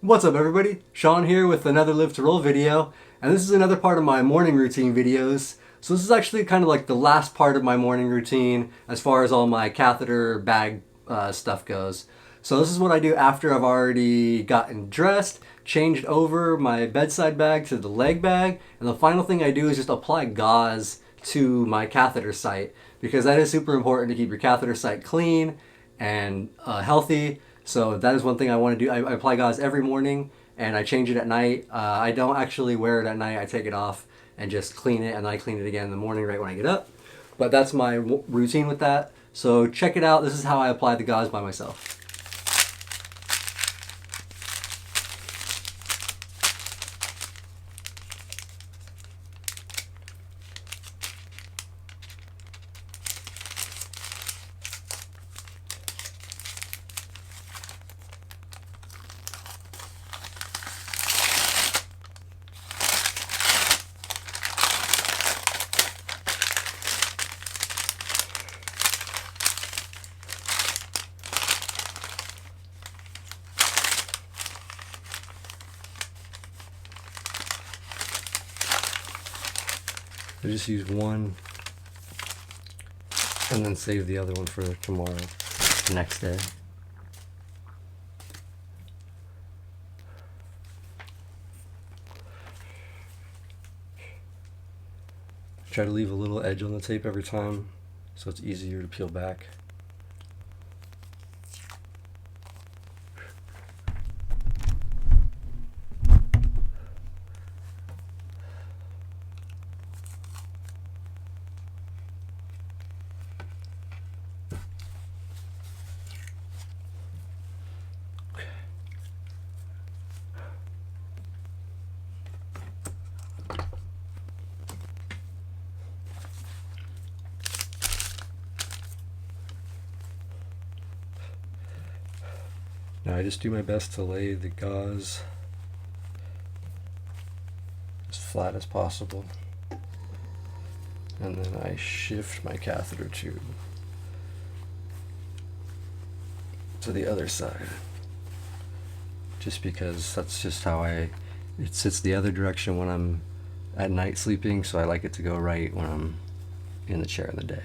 What's up everybody? Sean here with another Live to Roll video, and this is another part of my morning routine videos. So this is actually kind of like the last part of my morning routine as far as all my catheter bag stuff goes. So this is what I do after I've already gotten dressed, changed over my bedside bag to the leg bag, and the final thing I do is just apply gauze to my catheter site, because that is super important to keep your catheter site clean and healthy. So that is one thing I want to do. I apply gauze every morning and I change it at night. I don't actually wear it at night. I take it off and just clean it, and I clean it again in the morning right when I get up. But that's my routine with that. So check it out. This is how I apply the gauze by myself. I just use one and then save the other one for tomorrow, the next day. Try to leave a little edge on the tape every time so it's easier to peel back. Now I just do my best to lay the gauze as flat as possible, and then I shift my catheter tube to the other side, just because that's just how it sits the other direction when I'm at night sleeping, so I like it to go right when I'm in the chair in the day.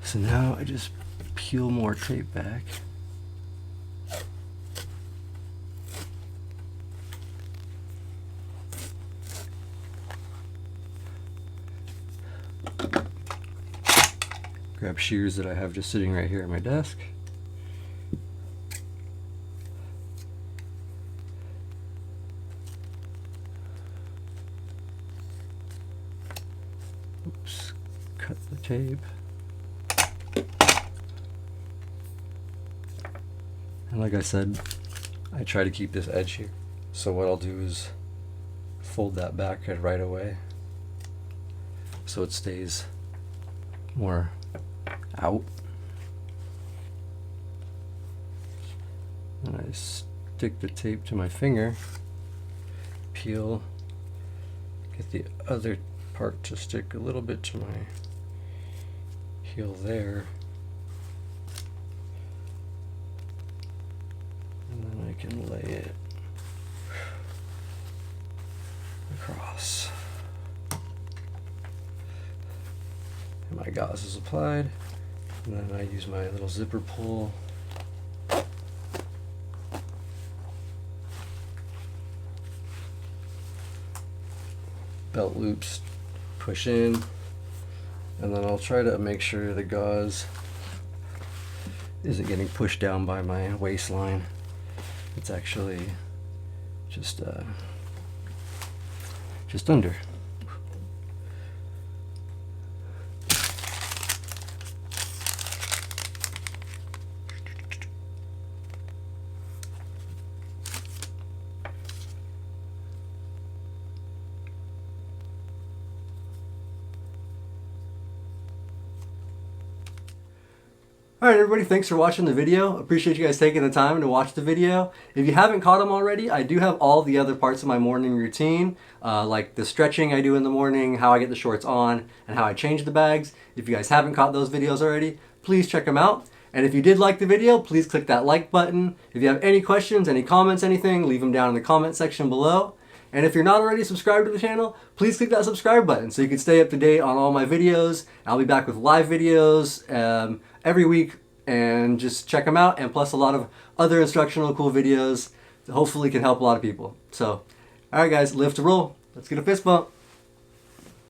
So now I just peel more tape back. Grab shears that I have just sitting right here at my desk. Oops, cut the tape. And like I said, I try to keep this edge here. So what I'll do is fold that back right away so it stays more out. And I stick the tape to my finger, peel, get the other part to stick a little bit to my heel there, and then I can lay it across. And my gauze is applied. And then I use my little zipper pull. Belt loops, push in, and then I'll try to make sure the gauze isn't getting pushed down by my waistline. It's actually just under. Alright everybody, thanks for watching the video. Appreciate you guys taking the time to watch the video. If you haven't caught them already, I do have all the other parts of my morning routine, like the stretching I do in the morning, how I get the shorts on, and how I change the bags. If you guys haven't caught those videos already, please check them out. And if you did like the video, please click that like button. If you have any questions, any comments, anything, leave them down in the comment section below. And if you're not already subscribed to the channel, please click that subscribe button so you can stay up to date on all my videos. I'll be back with live videos every week, and just check them out, and plus a lot of other instructional cool videos that hopefully can help a lot of people. So, alright guys, live to roll. Let's get a fist bump.